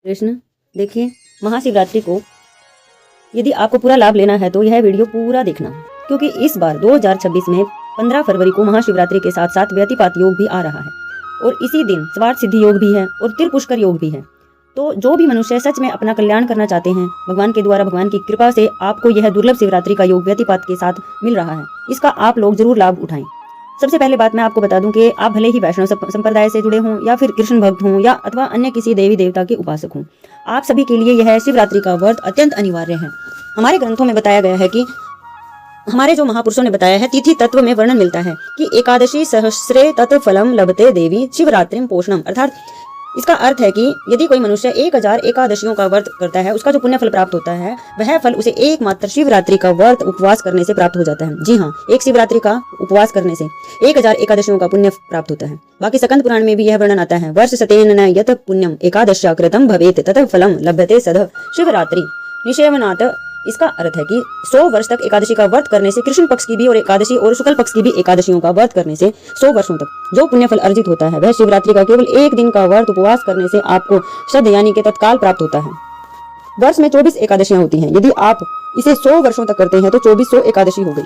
कृष्ण, देखिए महाशिवरात्रि को यदि आपको पूरा लाभ लेना है तो यह वीडियो पूरा देखना, क्योंकि इस बार 2026 में 15 फरवरी को महाशिवरात्रि के साथ साथ व्यतिपात योग भी आ रहा है और इसी दिन स्वार्थ सिद्धि योग भी है और त्रिपुष्कर योग भी है। तो जो भी मनुष्य सच में अपना कल्याण करना चाहते हैं, भगवान के द्वारा भगवान की कृपा से आपको यह दुर्लभ शिवरात्रि का योग व्यतिपात के साथ मिल रहा है। इसका आप लोग जरूर लाभ उठाएं। सबसे पहले बात मैं आपको बता दूं कि आप भले ही वैष्णव संप्रदाय से जुड़े हों या फिर कृष्ण भक्त हों या अथवा अन्य किसी देवी देवता के उपासक हों, आप सभी के लिए यह शिवरात्रि का व्रत अत्यंत अनिवार्य है। हमारे ग्रंथों में बताया गया है कि हमारे जो महापुरुषों ने बताया है, तिथि तत्व में वर्णन मिलता है कि एकादशी सहस्रे तत् फलम लभते देवी शिवरात्रिम पोषणम, अर्थात इसका अर्थ है कि यदि कोई मनुष्य 1000 एकादशियों का व्रत करता है, उसका जो पुण्य फल प्राप्त होता है वह फल उसे एकमात्र शिवरात्रि का व्रत उपवास करने से प्राप्त हो जाता है। जी हाँ, एक शिवरात्रि का उपवास करने से 1000 एकादशियों का पुण्य प्राप्त होता है। बाकी स्कंद पुराण में भी यह वर्णन आता है, वर्ष सतेन यत पुण्यम एकादश्या कृतम भवेत तत फलम लभते सद शिवरात्रि निषेवनात्। इसका अर्थ है कि 100 वर्ष तक एकादशी का व्रत करने से, कृष्ण पक्ष की भी और एकादशी और शुक्ल पक्ष की भी एकादशियों का व्रत करने से 100 वर्षों तक जो पुण्य फल अर्जित होता है वह शिवरात्रि का केवल एक दिन का व्रत उपवास करने से आपको शद यानी के तत्काल प्राप्त होता है। वर्ष में 24 एकादशियां होती हैं। यदि आप इसे 100 वर्षों तक करते हैं तो 2400 एकादशी हो गई।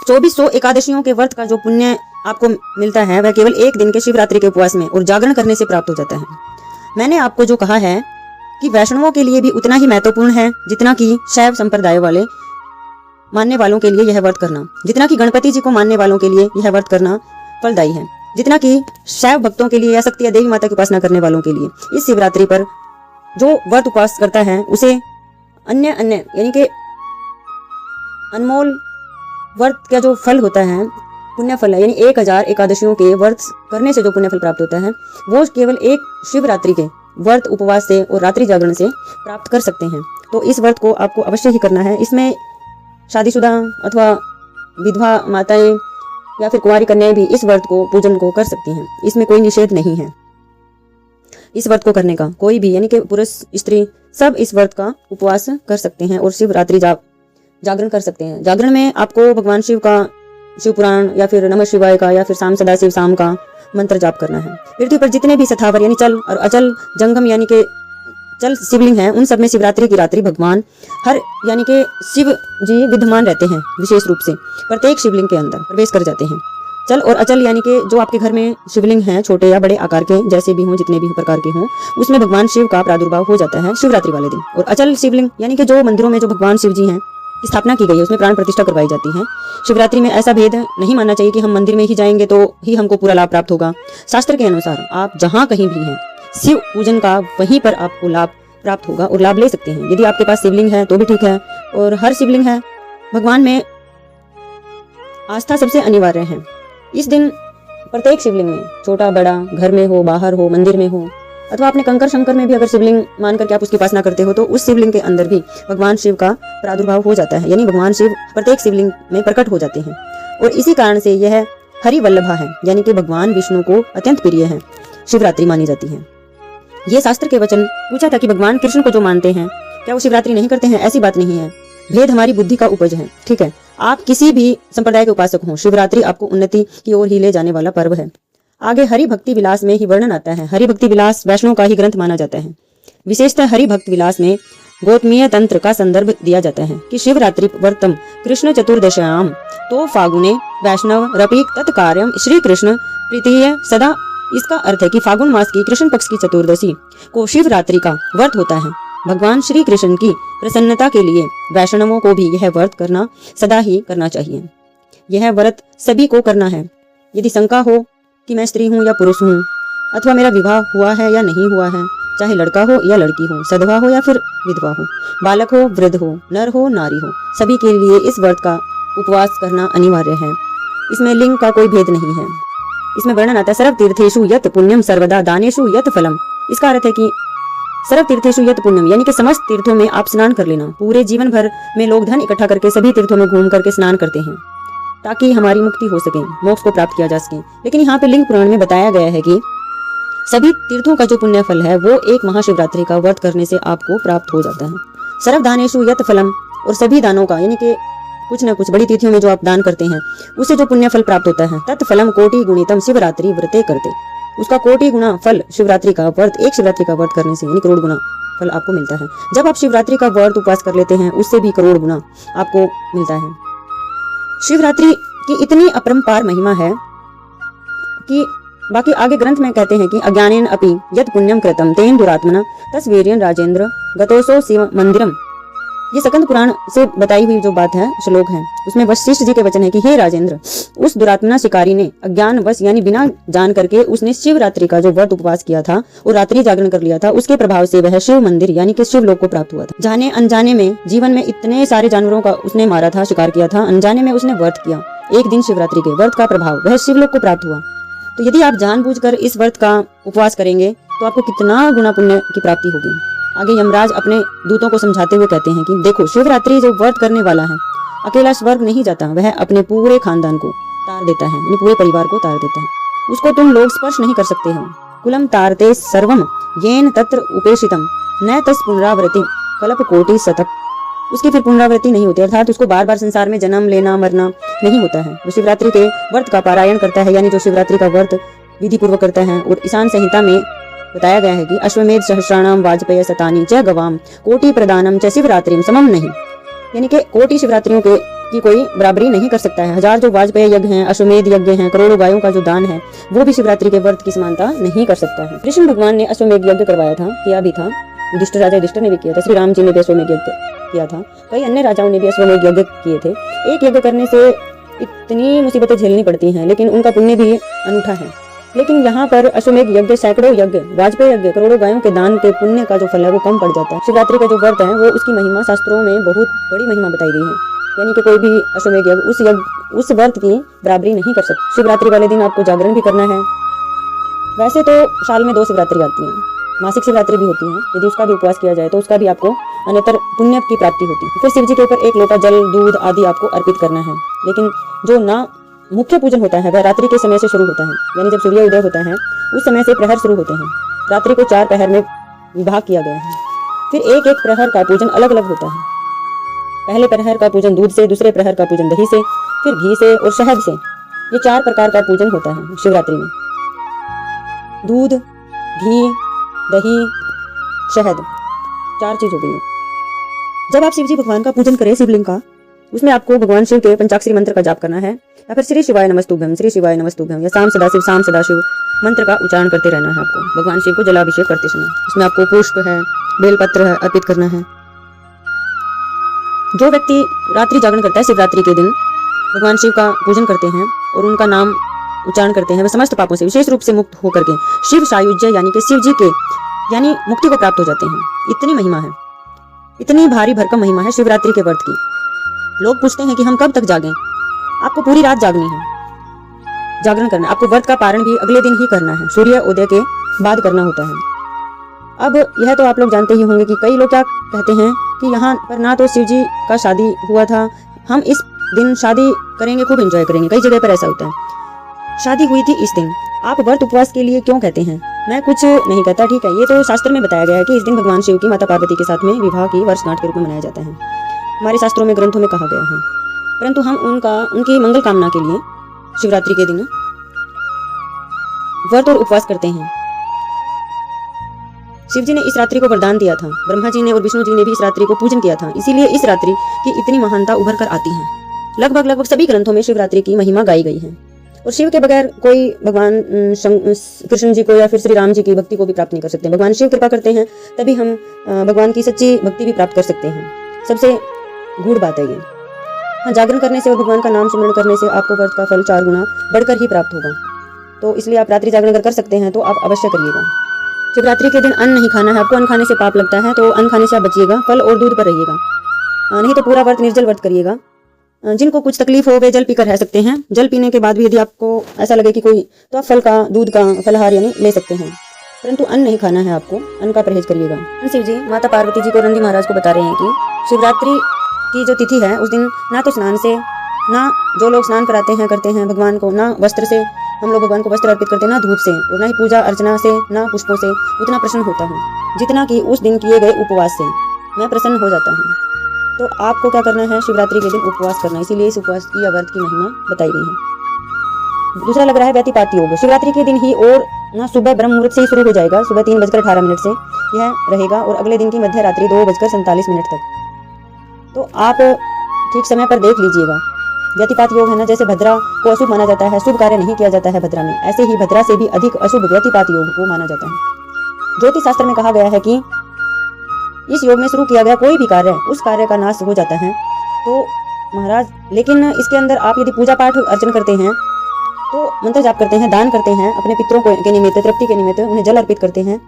2400 एकादशियों के व्रत का जो पुण्य आपको मिलता है वह केवल एक दिन के शिवरात्रि के उपवास में और जागरण करने से प्राप्त हो जाता है। मैंने आपको जो कहा है कि वैष्णवों के लिए भी उतना ही महत्वपूर्ण है जितना कि शैव संप्रदाय वाले मानने वालों के लिए यह व्रत करना, जितना कि गणपति जी को मानने वालों के लिए यह व्रत करना फलदायी है, जितना कि शैव भक्तों के लिए या शक्ति या देवी माता की उपासना करने वालों के लिए इस शिवरात्रि पर जो व्रत उपवास करता है उसे अन्य यानी कि अनमोल व्रत का जो फल होता है, पुण्य फल है, यानी 1000 एकादशियों के व्रत करने से जो पुण्य फल प्राप्त होता है वो केवल एक शिवरात्रि के व्रत उपवास से और रात्रि जागरण से प्राप्त कर सकते हैं। तो इस व्रत को आपको अवश्य ही करना है। इसमें शादीशुदा अथवा विधवा माताएं या फिर कुंवारी कन्याएं भी इस व्रत को पूजन को कर सकती हैं। इसमें कोई निषेध नहीं है इस व्रत को करने का। कोई भी यानी कि पुरुष स्त्री सब इस व्रत का उपवास कर सकते हैं और शिवरात्रि जागरण कर सकते हैं। जागरण में आपको भगवान शिव का शिव पुराण या फिर नमः शिवाय का या फिर शाम सदा शिव शाम का मंत्र जाप करना है। पृथ्वी पर जितने भी सथावर यानी चल और अचल जंगम यानी के चल शिवलिंग हैं, उन सब में शिवरात्रि की रात्रि भगवान हर यानी के शिव जी विद्यमान रहते हैं। विशेष रूप से प्रत्येक शिवलिंग के अंदर प्रवेश कर जाते हैं। चल और अचल यानी के जो आपके घर में शिवलिंग हैं, छोटे या बड़े आकार के जैसे भी हों, जितने भी प्रकार के हों, उसमें भगवान शिव का प्रादुर्भाव हो जाता है शिवरात्रि वाले दिन। और अचल शिवलिंग यानी कि जो मंदिरों में जो भगवान शिव जी हैं स्थापना की गई है उसमें प्राण प्रतिष्ठा करवाई जाती है। शिवरात्रि में ऐसा भेद नहीं मानना चाहिए कि हम मंदिर में ही जाएंगे तो ही हमको पूरा लाभ प्राप्त होगा। शास्त्र के अनुसार आप जहाँ कहीं भी हैं, शिव पूजन का वहीं पर आपको लाभ प्राप्त होगा और लाभ ले सकते हैं। यदि आपके पास शिवलिंग है तो भी ठीक है, और हर शिवलिंग है भगवान में आस्था सबसे अनिवार्य है। इस दिन प्रत्येक शिवलिंग में, छोटा बड़ा, घर में हो, बाहर हो, मंदिर में हो, अथवा अपने कंकर शंकर में भी अगर शिवलिंग मान करके आप उसकी उपासना करते हो तो उस शिवलिंग के अंदर भी भगवान शिव का प्रादुर्भाव हो जाता है, यानी भगवान शिव प्रत्येक शिवलिंग में प्रकट हो जाते हैं। और इसी कारण से यह हरि वल्लभा है, यानी कि भगवान विष्णु को अत्यंत प्रिय है, शिवरात्रि मानी जाती है। ये शास्त्र के वचन पूछा था कि भगवान कृष्ण को जो मानते हैं क्या वो शिवरात्रि नहीं करते हैं? ऐसी बात नहीं है, भेद हमारी बुद्धि का उपज है। ठीक है, आप किसी भी संप्रदाय के उपासक हों, शिवरात्रि आपको उन्नति की ओर ही ले जाने वाला पर्व है। आगे हरि भक्ति विलास में ही वर्णन आता है। हरि भक्ति विलास वैष्णव का ही ग्रंथ माना जाता है। विशेषतः हरि भक्त विलास में गौतमीय तंत्र का संदर्भ दिया जाता है कि शिवरात्रि व्रतम कृष्ण चतुर्दश्याम तो फागुने वैष्णव रपिक तत्कार्यम श्री कृष्ण प्रीतिय सदा। इसका अर्थ है कि फागुन मास की कृष्ण पक्ष की चतुर्दशी को शिवरात्रि का व्रत होता है। भगवान श्री कृष्ण की प्रसन्नता के लिए वैष्णवों को भी यह व्रत करना सदा ही करना चाहिए। यह व्रत सभी को करना है। यदि शंका हो कि मैं स्त्री हूँ या पुरुष हूँ, अथवा मेरा विवाह हुआ है या नहीं हुआ है, चाहे लड़का हो या लड़की हो, सधवा हो या फिर विधवा हो, बालक हो, वृद्ध हो, नर हो, नारी हो, सभी के लिए इस व्रत का उपवास करना अनिवार्य है। इसमें लिंग का कोई भेद नहीं है। इसमें वर्णन आता है, सर्व तीर्थेषु यत पुण्यम सर्वदा दानेषु यत फलम। इसका अर्थ है कि सर्व तीर्थेषु यत पुण्यम यानी कि समस्त तीर्थों में आप स्नान कर लेना। पूरे जीवन भर में लोग धन इकट्ठा करके सभी तीर्थों में घूम करके स्नान करते हैं ताकि हमारी मुक्ति हो सके, मोक्ष को प्राप्त किया जा सके। लेकिन यहाँ पे लिंग पुराण में बताया गया है कि सभी तीर्थों का जो पुण्य फल है वो एक महाशिवरात्रि का व्रत करने से आपको प्राप्त हो जाता है। सर्वदानेषु यत फलम, और सभी दानों का यानी कि कुछ न कुछ बड़ी तिथियों में जो आप दान करते हैं उससे जो पुण्य फल प्राप्त होता है, तत्फलम कोटि गुणितम शिवरात्रि व्रते करते। उसका कोटि गुना फल शिवरात्रि का व्रत, एक शिवरात्रि का व्रत करने से यानी करोड़ गुना फल आपको मिलता है। जब आप शिवरात्रि का व्रत उपवास कर लेते हैं उससे भी करोड़ गुना आपको मिलता है। शिवरात्रि की इतनी अपरंपार महिमा है कि बाकी आगे ग्रंथ में कहते हैं कि अज्ञानेन अपि यद पुण्यम कृतम तेन दुरात्मना तस्वीरेन राजेंद्र गतोसो शिव मंदिरम। ये स्कंद पुराण से बताई हुई जो बात है, श्लोक है, उसमें वशिष्ठ जी के वचन है कि हे राजेंद्र, उस दुरात्मना शिकारी ने अज्ञान वश यानी बिना जान करके उसने शिवरात्रि का जो व्रत उपवास किया था और रात्रि जागरण कर लिया था, उसके प्रभाव से वह शिव मंदिर यानी कि शिव लोक को प्राप्त हुआ था। जाने अनजाने में जीवन में इतने सारे जानवरों का उसने मारा था, शिकार किया था, अनजाने में उसने व्रत किया, एक दिन शिवरात्रि के व्रत का प्रभाव वह शिवलोक को प्राप्त हुआ। तो यदि आप जानबूझकर इस व्रत का उपवास करेंगे तो आपको कितना गुना पुण्य की प्राप्ति होगी। आगे यमराज अपने दूतों को समझाते हुए कहते हैं कि देखो, शिवरात्रि जो व्रत करने वाला है अकेला स्वर्ग नहीं जाता, वह अपने पूरे खानदान को तार देता है, यानी पूरे परिवार को तार देता है। उसको तुम लोग स्पर्श नहीं कर सकते हो। कुलम तारते सर्वम येन तत्र उपेक्षितम न तस् पुनरावृत्ति कल्प कोटि शतक। उसकी फिर पुनरावृत्ति नहीं होती, अर्थात उसको बार बार संसार में जन्म लेना मरना नहीं होता है। वो शिवरात्रि के व्रत का पारायण करता है, यानी जो शिवरात्रि का व्रत विधि पूर्वक करता है। और ईशान संहिता में बताया गया है कि अश्वमेध सहस्राणाम वाजपेय शतानि च गवाम कोटि प्रदानम च शिवरात्रिम समम नहीं, यानी कि कोटि शिवरात्रियों के की कोई बराबरी नहीं कर सकता है। हजार जो वाजपेय यज्ञ हैं, अश्वमेध यज्ञ हैं, करोड़ों गायों का जो दान है, वो भी शिवरात्रि के व्रत की समानता नहीं कर सकता है। कृष्ण भगवान ने अश्वमेध यज्ञ करवाया था, किया भी था, युधिष्ठिर राजा युधिष्ठिर ने भी किया था, श्री राम जी ने भी अश्वमेध यज्ञ किया था, कई अन्य राजाओं ने भी अश्वमेध यज्ञ किए थे। एक यज्ञ करने से इतनी मुसीबतें झेलनी पड़ती हैं, लेकिन उनका पुण्य भी अनूठा है। लेकिन यहाँ पर अश्वमेध यज्ञ, सैकड़ों यज्ञ, वाजपेय यज्ञ, करोड़ों गायों के दान के पुण्य का जो फल है वो कम पड़ जाता है। शिवरात्रि का जो व्रत है वो उसकी महिमा शास्त्रों में बहुत बड़ी महिमा बताई गई है, यानी कि कोई भी अश्वमेध यज्ञ उस व्रत की बराबरी नहीं कर सकता। शिवरात्रि वाले दिन आपको जागरण भी करना है। वैसे तो साल में 2 शिवरात्रि आती हैं, मासिक शिवरात्रि भी होती है, यदि उसका भी उपवास किया जाए तो उसका भी आपको अन्यतर पुण्य की प्राप्ति होती है। फिर शिव जी के ऊपर 1 लोटा जल, दूध आदि आपको अर्पित करना है। लेकिन जो ना मुख्य पूजन होता है वह रात्रि के समय से शुरू होता है, यानी जब सूर्य उदय होता है उस समय से प्रहर शुरू होते हैं। रात्रि को 4 प्रहर में विभाग किया गया है। फिर एक एक प्रहर का पूजन अलग अलग होता है। पहले प्रहर का पूजन दूध से, दूसरे प्रहर का पूजन दही से, फिर घी से और शहद से। ये 4 प्रकार का पूजन होता है शिवरात्रि में। दूध, घी, दही, शहद, 4 चीज हो गई है। जब आप शिव जी भगवान का पूजन करें शिवलिंग का, उसमें आपको भगवान शिव के पंचाक्षरी मंत्र का जाप करना है, या फिर श्री शिवाय नमस्तुभ्यम, श्री शिवाय नमस्तुभ्यम, या शाम सदाशिव मंत्र का उच्चारण करते रहना है आपको भगवान शिव को जलाभिषेक करते समय। इसमें आपको पुष्प है, बेलपत्र है, अर्पित करना है। जो व्यक्ति रात्रि जागरण करता है शिवरात्रि के दिन, भगवान शिव का पूजन करते हैं और उनका नाम उच्चारण करते हैं, वे समस्त पापों से विशेष रूप से मुक्त होकर के शिव सायुज्य यानी कि शिव जी के यानी मुक्ति को प्राप्त हो जाते हैं। इतनी महिमा है, इतनी भारी भरकम महिमा है शिवरात्रि के व्रत की। लोग पूछते हैं कि हम कब तक जागें? आपको पूरी रात जागनी है, जागरण करना। आपको व्रत का पारण भी अगले दिन ही करना है, सूर्य उदय के बाद करना होता है। अब यह तो आप लोग जानते ही होंगे कि कई लोग क्या कहते हैं कि यहाँ पर ना तो शिव जी का शादी हुआ था, हम इस दिन शादी करेंगे, खूब एंजॉय करेंगे। कई जगह पर ऐसा होता है, शादी हुई थी इस दिन, आप व्रत उपवास के लिए क्यों कहते हैं? मैं कुछ नहीं कहता, ठीक है, ये तो शास्त्र में बताया गया है कि इस दिन भगवान शिव की माता पार्वती के साथ में विवाह की वर्षगांठ के रूप में मनाया जाता है, हमारे शास्त्रों में, ग्रंथों में कहा गया है। परंतु हम उनकी मंगल कामना के लिए शिवरात्रि के दिन व्रत और उपवास करते हैं। शिव जी ने इस रात्रि को वरदान दिया था, ब्रह्मा जी ने और विष्णु जी ने भी इस रात्रि को पूजन किया था, इसीलिए इस रात्रि की इतनी महानता उभर कर आती है। लगभग सभी ग्रंथों में शिवरात्रि की महिमा गाई गई है। और शिव के बगैर कोई भगवान कृष्ण जी को या फिर श्री राम जी की भक्ति को भी प्राप्त नहीं कर सकते। भगवान शिव कृपा करते हैं तभी हम भगवान की सच्ची भक्ति भी प्राप्त कर सकते हैं। सबसे गूढ़ बात है ये। हाँ, जागरण करने से और भगवान का नाम स्मरण करने से आपको व्रत का फल 4 गुना बढ़कर ही प्राप्त होगा। तो इसलिए आप रात्रि जागरण अगर कर सकते हैं तो आप अवश्य करिएगा। शिवरात्रि के दिन अन्न नहीं खाना है, आपको अन्न खाने से पाप लगता है, तो अन्न खाने से आप बचिएगा, फल और दूध पर रहिएगा, नहीं तो पूरा व्रत निर्जल व्रत करिएगा। जिनको कुछ तकलीफ हो वे जल पीकर रह सकते हैं। जल पीने के बाद भी यदि आपको ऐसा लगे कि कोई, तो आप फल का, दूध का फलहार यानी ले सकते हैं, परंतु अन्न नहीं खाना है, आपको अन्न का परहेज करिएगा। शिव जी माता पार्वती जी को नंदी महाराज को बता रहे हैं कि शिवरात्रि की जो तिथि है उस दिन ना तो स्नान से, ना जो लोग स्नान कराते हैं करते हैं भगवान को, ना वस्त्र से हम लोग भगवान को वस्त्र अर्पित करते हैं, ना धूप से, और ना ही पूजा अर्चना से, ना पुष्पों से उतना प्रसन्न होता हूँ जितना कि उस दिन किए गए उपवास से मैं प्रसन्न हो जाता हूँ। तो आपको क्या करना है, शिवरात्रि के दिन उपवास करना, इसीलिए इस उपवास की या व्रत की महिमा बताई गई है। दूसरा लग रहा है व्यतिपाती योग। शिवरात्रि के दिन ही और ना सुबह ब्रह्म मुहूर्त से ही शुरू हो जाएगा, सुबह 3:18 से यह रहेगा और अगले दिन की मध्य रात्रि 2:47 तक। तो आप ठीक समय पर देख लीजिएगा। व्यतिपात योग है ना, जैसे भद्रा को अशुभ माना जाता है, शुभ कार्य नहीं किया जाता है भद्रा में, ऐसे ही भद्रा से भी अधिक अशुभ व्यतिपात योग को माना जाता है। ज्योतिष शास्त्र में कहा गया है कि इस योग में शुरू किया गया कोई भी कार्य उस कार्य का नाश हो जाता है। तो महाराज, लेकिन इसके अंदर आप यदि पूजा पाठ अर्चन करते हैं, तो मंत्र जाप करते हैं, दान करते हैं, अपने पितरों के निमित्त, तृप्ति के निमित्त उन्हें जल अर्पित करते हैं,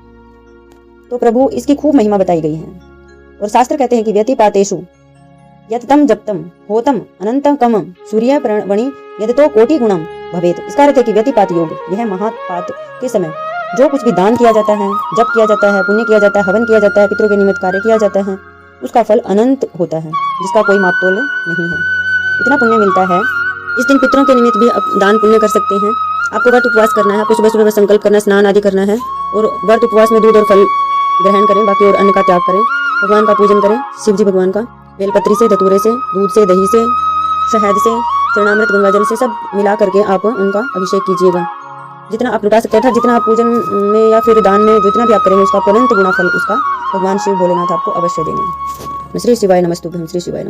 तो प्रभु इसकी खूब महिमा बताई गई है। और शास्त्र कहते हैं कि व्यतिपातेषु यततम जप्तम होतम अनंतकम सूर्य वणि यदतो कोटि गुणम भवेत। इसका अर्थ है कि व्यतिपात योग, यह महापात के समय जो कुछ भी दान किया जाता है, जप किया जाता है, पुण्य किया जाता है, हवन किया जाता है, पितरों के निमित्त कार्य किया जाता है, उसका फल अनंत होता है, जिसका कोई मापतोल नहीं है। इतना पुण्य मिलता है। इस दिन पितरों के निमित्त भी दान पुण्य कर सकते हैं। आपको व्रत उपवास करना है, आपको सुबह सुबह संकल्प करना है, स्नान आदि करना है और व्रत उपवास में दूध और फल ग्रहण करें, बाकी और अन्न का त्याग करें। भगवान का पूजन करें, शिव जी भगवान का, बेलपत्री से, धतूरे से, दूध से, दही से, शहद से, चरणामृत, गंगा जल से सब मिला करके आप उनका अभिषेक कीजिएगा। जितना आप लुटा सकते हैं, जितना आप पूजन में या फिर दान में जितना भी आप करेंगे, उसका अनंत गुना फल उसका भगवान शिव भोलेनाथ आपको अवश्य देंगे। श्री शिवाय नमस्तुभ्यं, श्री शिवाय नमः।